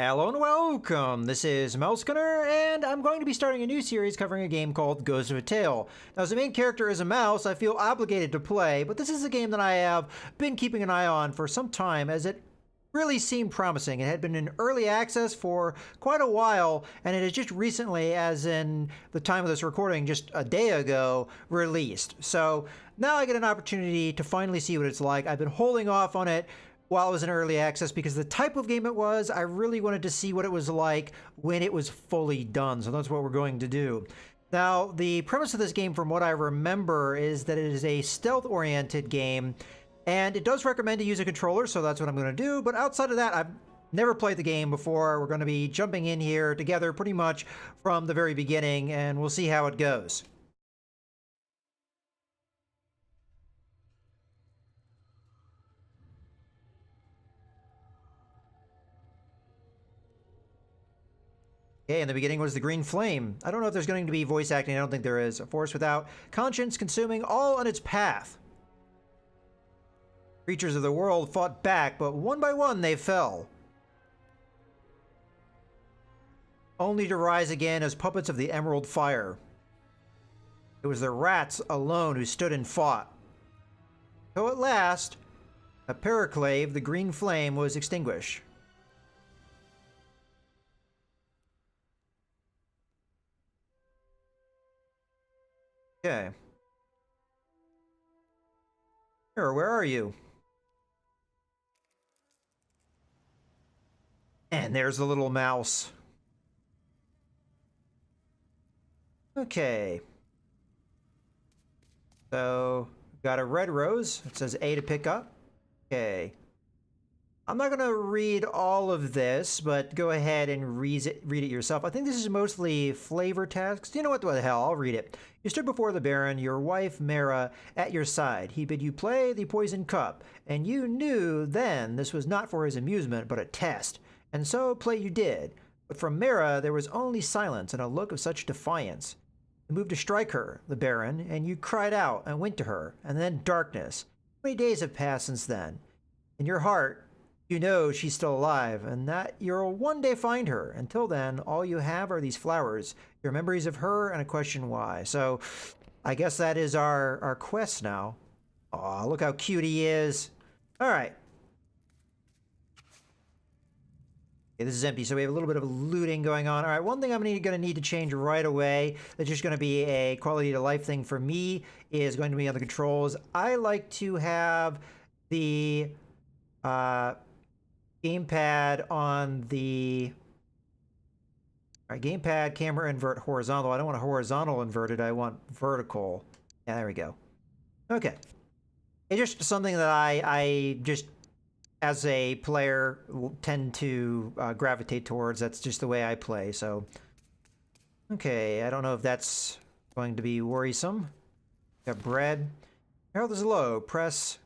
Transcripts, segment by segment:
Hello and welcome! This is Mousegunner, and I'm going to be starting a new series covering a game called Ghost of a Tale. Now, as the main character is a mouse, I feel obligated to play, but this is a game that I have been keeping an eye on for some time, as it really seemed promising. It had been in early access for quite a while, and it has just recently, as in the time of this recording, just a day ago, released. So now I get an opportunity to finally see what it's like. I've been holding off on it while it was in early access because the type of game it was, I really wanted to see what it was like when it was fully done. So that's what we're going to do. Now, the premise of this game, from what I remember, is that it is a stealth-oriented game, and it does recommend to use a controller, so that's what I'm going to do. But outside of that, I've never played the game before. We're going to be jumping in here together pretty much from the very beginning, and we'll see how it goes. Okay, in the beginning was the green flame. I don't know if there's going to be voice acting. I don't think there is. A force without conscience, consuming all on its path. Creatures of the world fought back, but one by one they fell, only to rise again as puppets of the emerald fire. It was the rats alone who stood and fought. So at last, a periclave, the green flame, was extinguished. Okay. Here, where are you? And there's the little mouse. Okay. So, got a red rose. It says A to pick up. Okay. I'm not going to read all of this, but go ahead and read it yourself. I think this is mostly flavor text. You know what the hell, I'll read it. You stood before the Baron, your wife, Mara, at your side. He bid you play the poison cup, and you knew then this was not for his amusement, but a test. And so play you did. But from Mara there was only silence and a look of such defiance. You moved to strike her, the Baron, and you cried out and went to her, and then darkness. 20 days have passed since then. In your heart, you know she's still alive, and that you'll one day find her. Until then, all you have are these flowers, your memories of her, and a question why. So, I guess that is our quest now. Aw, look how cute he is. Alright. Okay, this is empty, so we have a little bit of looting going on. Alright, one thing I'm going to need to change right away, that's just going to be a quality of life thing for me, is going to be on the controls. I like to have the gamepad on the gamepad camera invert horizontal. I don't want a horizontal inverted, I want vertical. Yeah, there we go. Okay. It's just something that I just, as a player, tend to gravitate towards. That's just the way I play, so. Okay, I don't know if that's going to be worrisome. Got bread. Health is low. Press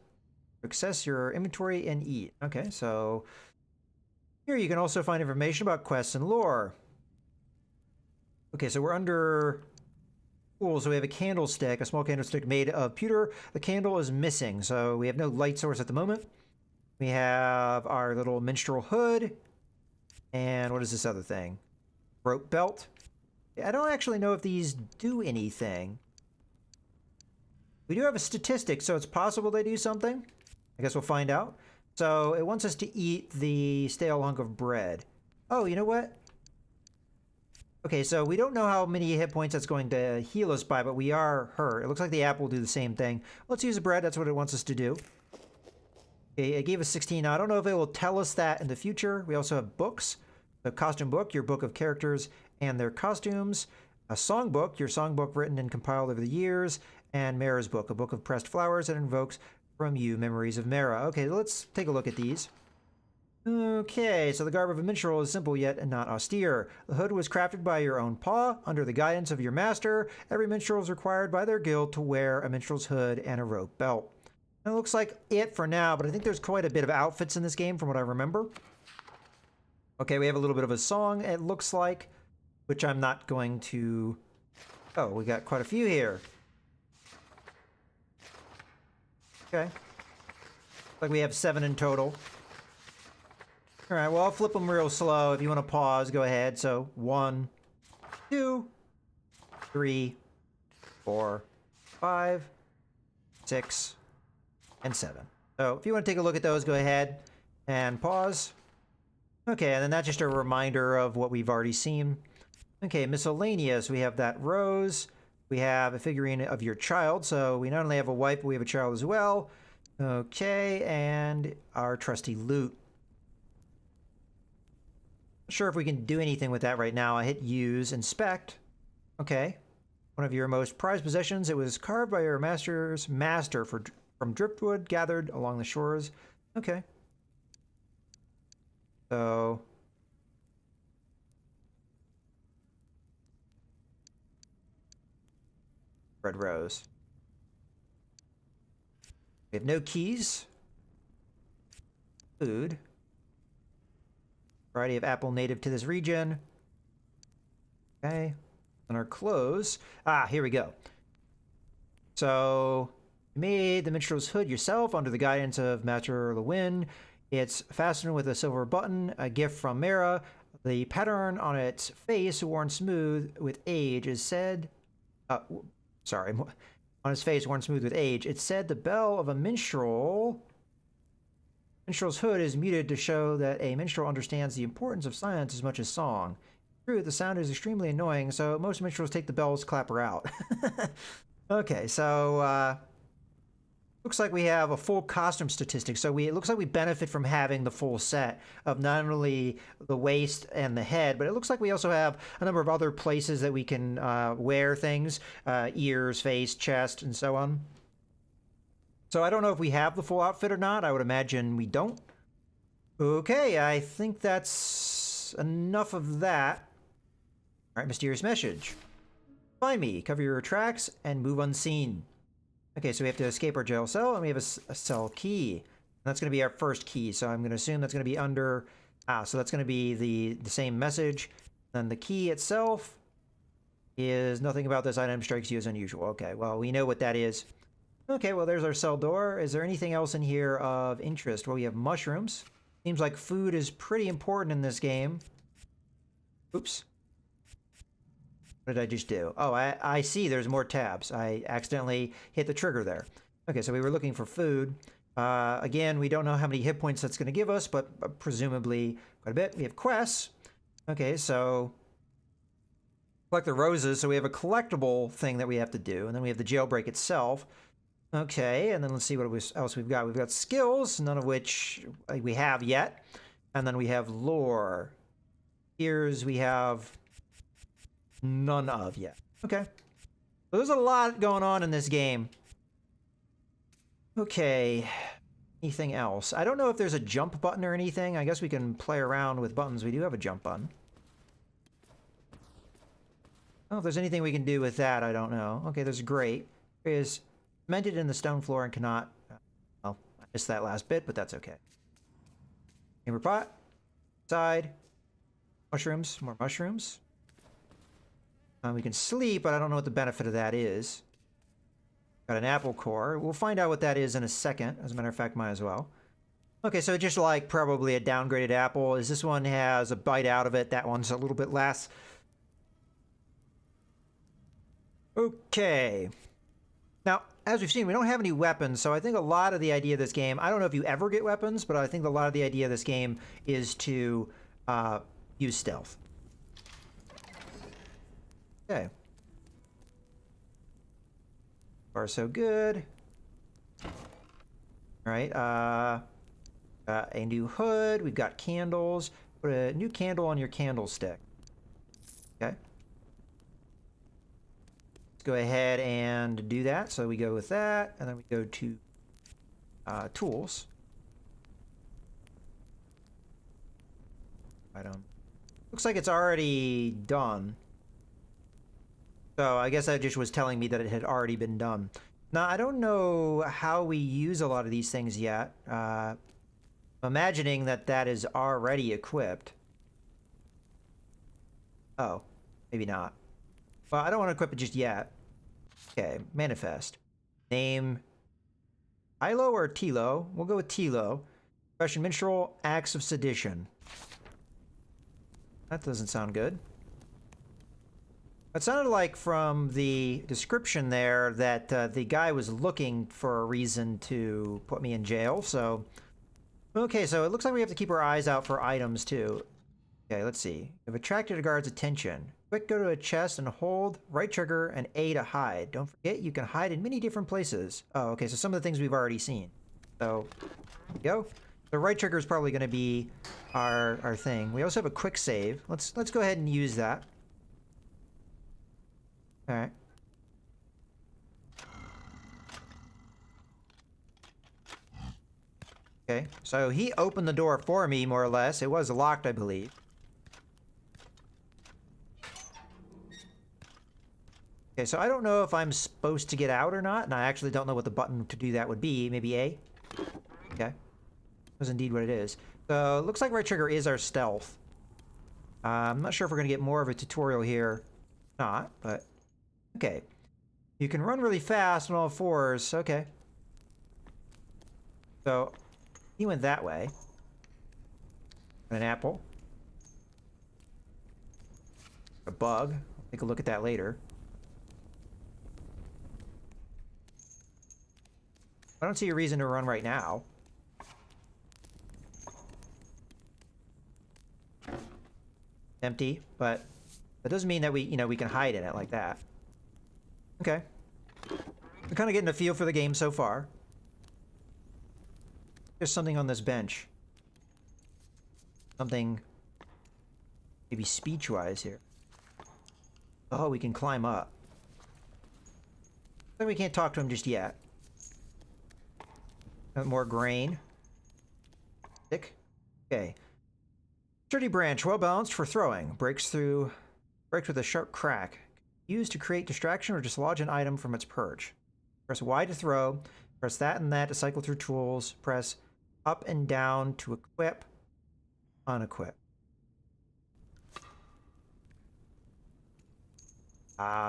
access your inventory and eat. Okay, so here you can also find information about quests and lore. Okay, so we're under tools, so we have a candlestick, a small candlestick made of pewter. The candle is missing, so we have no light source at the moment. We have our little minstrel hood, and what is this other thing? Rope belt. I don't actually know if these do anything. We do have a statistic, so it's possible they do something. I guess we'll find out. So it wants us to eat the stale hunk of bread. Oh, you know what? Okay, so we don't know how many hit points that's going to heal us by, but we are hurt. It looks like the app will do the same thing. Let's use the bread. That's what it wants us to do. Okay, it gave us 16. Now, I don't know if it will tell us that in the future. We also have books. The costume book, your book of characters and their costumes. A songbook, your songbook written and compiled over the years. And Mara's book, a book of pressed flowers that invokes from you memories of Mara. Okay, let's take a look at these. Okay, so the garb of a minstrel is simple yet not austere. The hood was crafted by your own paw, under the guidance of your master. Every minstrel is required by their guild to wear a minstrel's hood and a rope belt. And it looks like it for now, but I think there's quite a bit of outfits in this game from what I remember. Okay, we have a little bit of a song, it looks like, which I'm not going to... Oh, we got quite a few here. Okay. Like we have 7 in total. All right, well, I'll flip them real slow. If you want to pause, go ahead. So 1, 2, 3, 4, 5, 6, and 7. So if you want to take a look at those, go ahead and pause. Okay, and then that's just a reminder of what we've already seen. Okay, miscellaneous. We have that rose. We have a figurine of your child. So we not only have a wife, but we have a child as well. Okay, and our trusty loot. Not sure if we can do anything with that right now. I hit use, inspect. Okay. One of your most prized possessions. It was carved by your master's master from driftwood gathered along the shores. Okay. So red rose. We have no keys. Food. Variety of apple native to this region. Okay. And our clothes. Ah, here we go. So you made the minstrel's hood yourself under the guidance of Master Lewin. It's fastened with a silver button, a gift from Mara. The pattern on its face, worn smooth with age, is said... sorry. On his face, worn smooth with age. It said the bell of a minstrel... Minstrel's hood is muted to show that a minstrel understands the importance of silence as much as song. True, the sound is extremely annoying, so most minstrels take the bell's clapper out. Okay, so looks like we have a full costume statistic. So it looks like we benefit from having the full set of not only the waist and the head, but it looks like we also have a number of other places that we can wear things, ears, face, chest, and so on. So I don't know if we have the full outfit or not. I would imagine we don't. Okay, I think that's enough of that. All right, mysterious message. Find me, cover your tracks, and move unseen. Okay, so we have to escape our jail cell, and we have a cell key. And that's going to be our first key, so I'm going to assume that's going to be under... so that's going to be the same message. Then the key itself is nothing about this item strikes you as unusual. Okay, well, we know what that is. Okay, well, there's our cell door. Is there anything else in here of interest? Well, we have mushrooms. Seems like food is pretty important in this game. Oops. What did I just do? Oh, I see there's more tabs. I accidentally hit the trigger there. Okay, so we were looking for food. Again, we don't know how many hit points that's going to give us, but presumably quite a bit. We have quests. Okay, so collect the roses. So we have a collectible thing that we have to do, and then we have the jailbreak itself. Okay, and then let's see what else we've got. We've got skills, none of which we have yet. And then we have lore. Here's we have none of yet. Okay. So there's a lot going on in this game. Okay. Anything else? I don't know if there's a jump button or anything. I guess we can play around with buttons. We do have a jump button. Oh, if there's anything we can do with that, I don't know. Okay, there's great. There is cemented in the stone floor and cannot... well, I missed that last bit, but that's okay. Chamber pot. Side. Mushrooms. More mushrooms. We can sleep, but I don't know what the benefit of that is. Got an apple core. We'll find out what that is in a second. As a matter of fact, might as well. Okay, so just like probably a downgraded apple, is this one has a bite out of it. That one's a little bit less. Okay. Now, as we've seen, we don't have any weapons, so I think a lot of the idea of this game, I don't know if you ever get weapons, but I think a lot of the idea of this game is to use stealth. Okay. Far so good. All right. A new hood. We've got candles. Put a new candle on your candlestick. Okay. Let's go ahead and do that. So we go with that, and then we go to tools. Item. Looks like it's already done. So I guess that just was telling me that it had already been done. Now, I don't know how we use a lot of these things yet. I'm imagining that that is already equipped. Oh, maybe not. Well, I don't want to equip it just yet. Okay, manifest. Name Ilo or Tilo? We'll go with Tilo. Question Minstrel, Acts of Sedition. That doesn't sound good. It sounded like from the description there that the guy was looking for a reason to put me in jail, so... Okay, so it looks like we have to keep our eyes out for items, too. Okay, let's see. You've attracted a guard's attention. Quick, go to a chest and hold right trigger and A to hide. Don't forget, you can hide in many different places. Oh, okay, so some of the things we've already seen. So, there we go. The right trigger is probably going to be our thing. We also have a quick save. Let's go ahead and use that. All right. Okay, so he opened the door for me, more or less. It was locked, I believe. Okay, so I don't know if I'm supposed to get out or not, and I actually don't know what the button to do that would be. Maybe A? Okay. That's indeed what it is. So, it looks like right trigger is our stealth. I'm not sure if we're going to get more of a tutorial here. Not, but... Okay. You can run really fast on all fours. Okay. So, he went that way. An apple. A bug. I'll take a look at that later. I don't see a reason to run right now. Empty, but that doesn't mean that we can hide in it like that. Okay. We're kind of getting a feel for the game so far. There's something on this bench. Something maybe speech-wise here. Oh, we can climb up. Then we can't talk to him just yet. More grain. Stick. Okay. Sturdy branch, well balanced for throwing. Breaks with a sharp crack. Used to create distraction or dislodge an item from its perch. Press Y to throw. Press that and that to cycle through tools. Press up and down to equip. Unequip.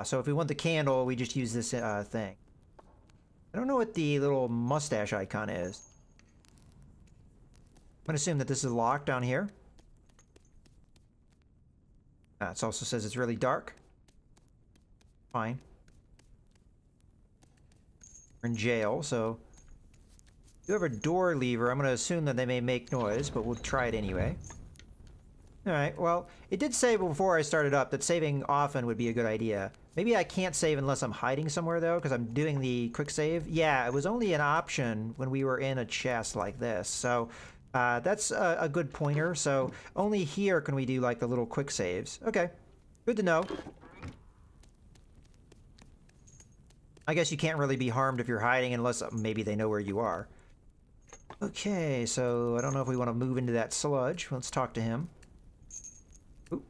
So if we want the candle, we just use this thing. I don't know what the little mustache icon is. I'm gonna assume that this is locked down here. It also says it's really dark. Fine. We're in jail, so... You have a door lever. I'm gonna assume that they may make noise, but we'll try it anyway. Alright, well, it did say before I started up that saving often would be a good idea. Maybe I can't save unless I'm hiding somewhere, though, because I'm doing the quick save. Yeah, it was only an option when we were in a chest like this, so that's a good pointer. So only here can we do, like, the little quick saves. Okay, good to know. I guess you can't really be harmed if you're hiding unless maybe they know where you are. Okay, so I don't know if we want to move into that sludge. Let's talk to him. Oop.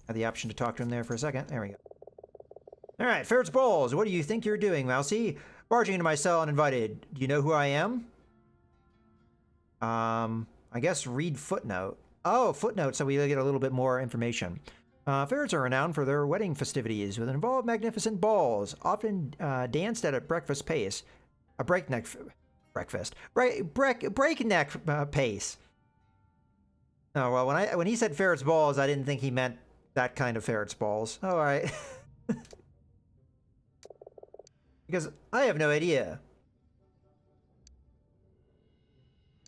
Had the option to talk to him there for a second. There we go. Alright, Ferret's Balls, what do you think you're doing, Mousy? Barging into my cell uninvited. Do you know who I am? I guess read footnote. Oh, footnote, so we get a little bit more information. Ferrets are renowned for their wedding festivities, which involve magnificent balls, often danced at a breakfast pace. A breakneck pace. Oh, well, when he said Ferret's Balls, I didn't think he meant that kind of Ferret's Balls. All right. Because I have no idea.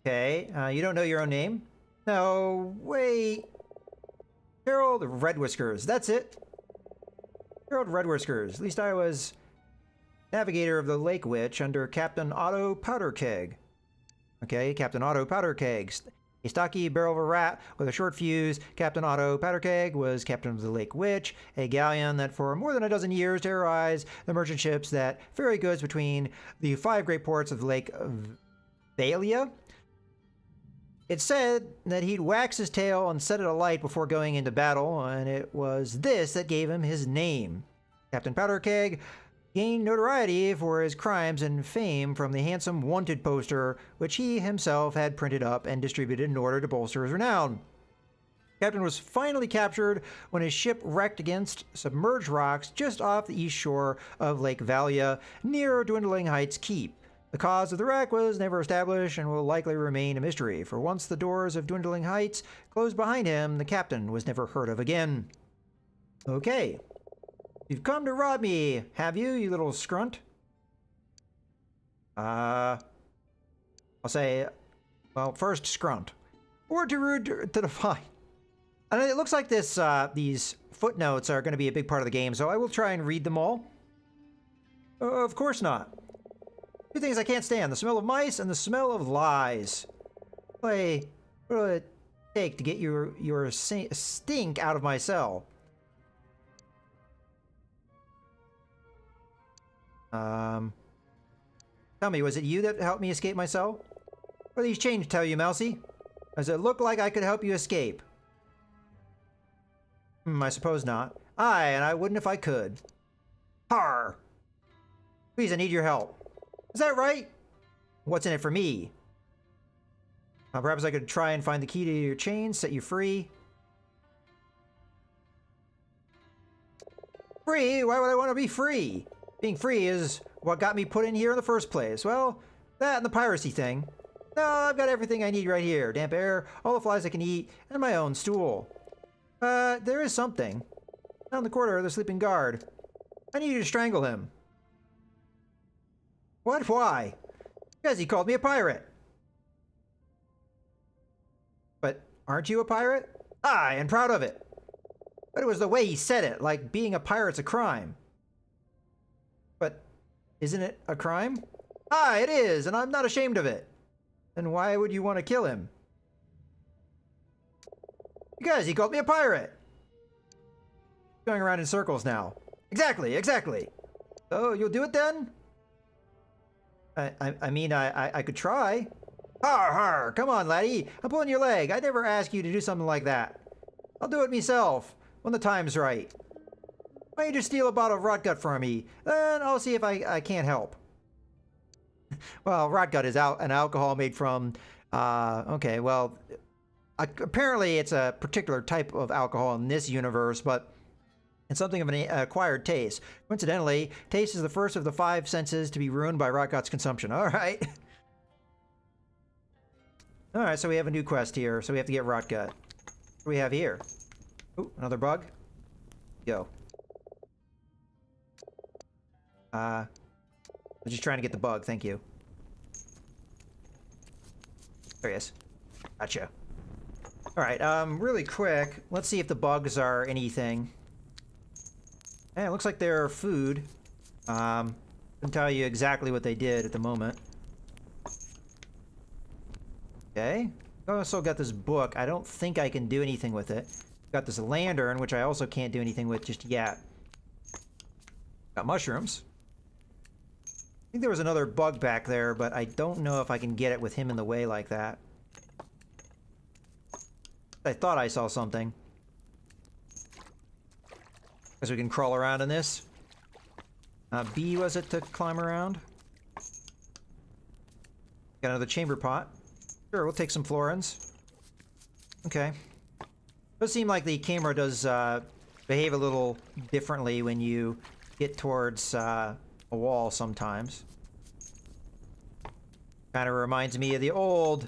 Okay, you don't know your own name? No, wait. Harold Red Whiskers, that's it. Harold Red Whiskers. At least I was navigator of the Lake Witch under Captain Otto Powderkeg. Okay, Captain Otto Powderkeg. A stocky barrel of a rat with a short fuse, Captain Otto Powderkeg was captain of the Lake Witch, a galleon that for more than a dozen years terrorized the merchant ships that ferry goods between the 5 great ports of Lake Thalia. It said that he'd wax his tail and set it alight before going into battle, and it was this that gave him his name. Captain Powderkeg gained notoriety for his crimes and fame from the handsome wanted poster, which he himself had printed up and distributed in order to bolster his renown. Captain was finally captured when his ship wrecked against submerged rocks just off the east shore of Lake Valia, near Dwindling Heights Keep. The cause of the wreck was never established and will likely remain a mystery, for once the doors of Dwindling Heights closed behind him, the captain was never heard of again. Okay. You've come to rob me, have you, you little scrunt? I'll say, well, first scrunt. Or too rude to define. And it looks like these footnotes are going to be a big part of the game, so I will try and read them all. Of course not. Two things I can't stand: the smell of mice and the smell of lies. What will it take to get your stink out of my cell? Tell me, was it you that helped me escape my cell? What are these chains tell you, Mousy? Does it look like I could help you escape? I suppose not. Aye, and I wouldn't if I could. Har! Please, I need your help. Is that right? What's in it for me? Perhaps I could try and find the key to your chain, set you free. Free? Why would I want to be free? Being free is what got me put in here in the first place. Well, that and the piracy thing. No, I've got everything I need right here. Damp air, all the flies I can eat, and my own stool. There is something. Down in the corridor, the sleeping guard. I need you to strangle him. What? Why? Because he called me a pirate. But aren't you a pirate? Aye, and proud of it. But it was the way he said it, like being a pirate's a crime. But isn't it a crime? Aye, it is, and I'm not ashamed of it. Then why would you want to kill him? Because he called me a pirate. Going around in circles now. Exactly, exactly. Oh, you'll do it then? I mean, I could try. Har, har, come on, laddie. I'm pulling your leg. I never asked you to do something like that. I'll do it myself, when the time's right. Why don't you just steal a bottle of rotgut from me? Then I'll see if I can't help. Well, rotgut is an alcohol made from, okay, well, apparently it's a particular type of alcohol in this universe, but it's something of an acquired taste. Coincidentally, taste is the first of the 5 senses to be ruined by rotgut's consumption. All right. All right, so we have a new quest here, so we have to get rotgut. What do we have here? Ooh, another bug. Go. I'm just trying to get the bug, thank you. There he is. Gotcha. Alright, really quick, let's see if the bugs are anything. Hey, it looks like they're food. Can tell you exactly what they did at the moment. Okay. I also got this book. I don't think I can do anything with it. Got this lantern, which I also can't do anything with just yet. Got mushrooms. I think there was another bug back there, but I don't know if I can get it with him in the way like that. I thought I saw something. Guess we can crawl around in this. B was it to climb around? Got another chamber pot. Sure, we'll take some florins. Okay. Does seem like the camera does behave a little differently when you get towards a wall sometimes. Kind of reminds me of the old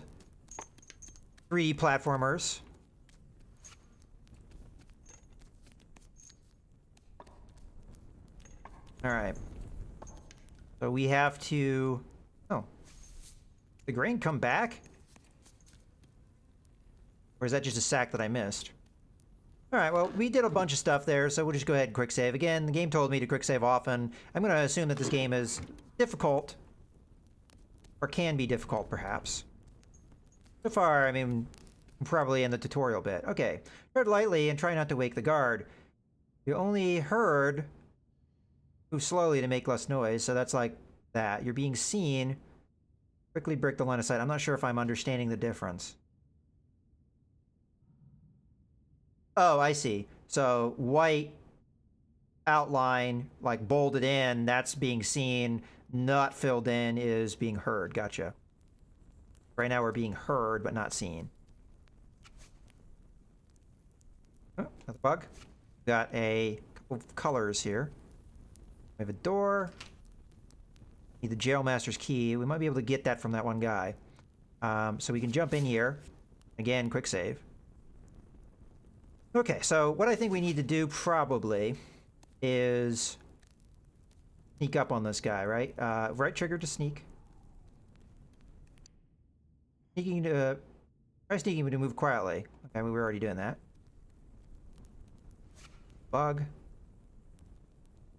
3D platformers. Alright. So we have to... Oh. Did the grain come back? Or is that just a sack that I missed? Alright, well, we did a bunch of stuff there, so we'll just go ahead and quick save. Again, the game told me to quick save often. I'm going to assume that this game is difficult. Or can be difficult, perhaps. So far, I mean, I'm probably in the tutorial bit. Okay. Tread lightly and try not to wake the guard. You only heard... Move slowly to make less noise, so that's like that. You're being seen. Quickly break the line of sight. I'm not sure if I'm understanding the difference. Oh, I see. So white outline, like bolded in, that's being seen. Not filled in is being heard. Gotcha. Right now we're being heard, but not seen. Oh, another bug. Got a couple of colors here. We have a door. Need the jailmaster's key. We might be able to get that from that one guy. So we can jump in here. Again, quick save. Okay, so what I think we need to do probably is sneak up on this guy, right? Right trigger to sneak. Sneaking to... Try sneaking to move quietly. Okay, we were already doing that. Bug.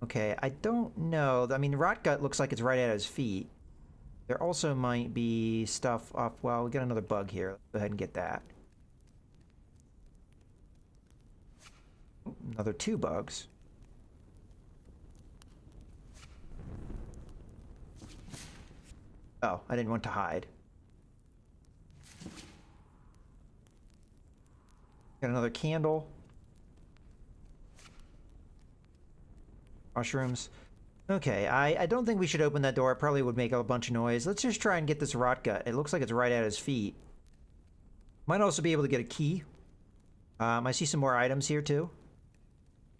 Okay, I don't know. I mean, Rotgut looks like it's right at his feet. There also might be stuff up... Well, we got another bug here. Let's go ahead and get that. Another 2 bugs. Oh, I didn't want to hide. Got another candle. Mushrooms. Okay, I don't think we should open that door. It probably would make a bunch of noise. Let's just try and get this Rotgut. It looks like it's right at his feet. Might also be able to get a key. I see some more items here too.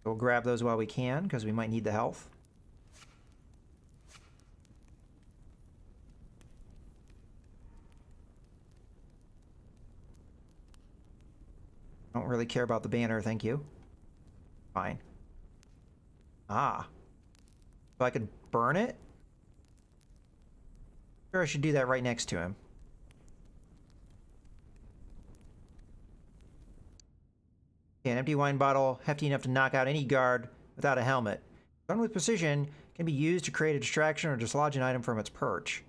We'll grab those while we can, because we might need the health. Don't really care about the banner, thank you. Fine. Ah. So I could burn it? Sure, I should do that right next to him. Okay, an empty wine bottle, hefty enough to knock out any guard without a helmet. Done with precision, can be used to create a distraction or dislodge an item from its perch.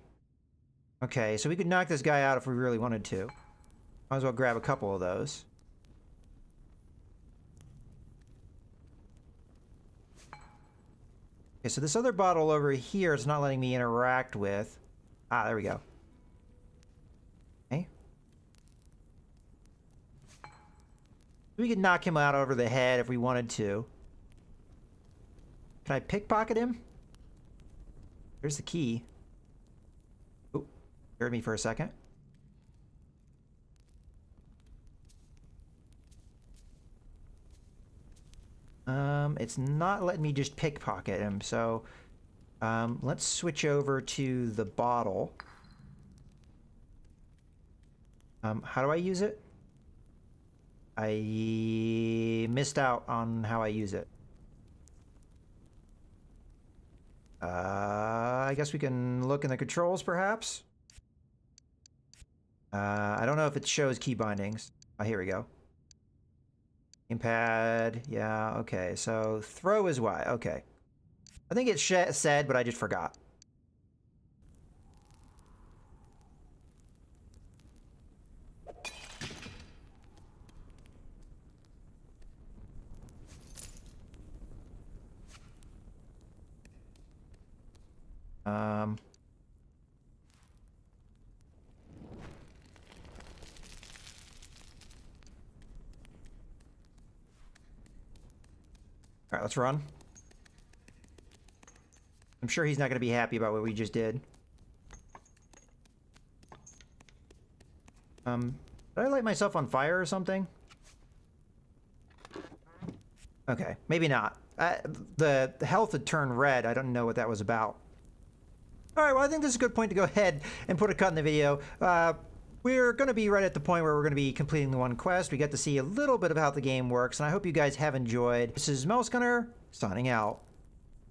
Okay, so we could knock this guy out if we really wanted to. Might as well grab a couple of those. Okay, so this other bottle over here is not letting me interact with. Ah, there we go. Okay. We could knock him out over the head if we wanted to. Can I pickpocket him? Here's the key. Oh, scared me for a second. It's not letting me just pickpocket him, so let's switch over to the bottle. How do I use it? I missed out on how I use it. I guess we can look in the controls, perhaps? I don't know if it shows key bindings. Oh, here we go. Gamepad, yeah, okay. So throw is Y, okay. I think it said, but I just forgot. All right, let's run. I'm sure he's not going to be happy about what we just did. Did I light myself on fire or something? Okay, maybe not. The health had turned red. I don't know what that was about. All right, well, I think this is a good point to go ahead and put a cut in the video. We're going to be right at the point where we're going to be completing the one quest. We get to see a little bit of how the game works, and I hope you guys have enjoyed. This is Mouse Gunner, signing out.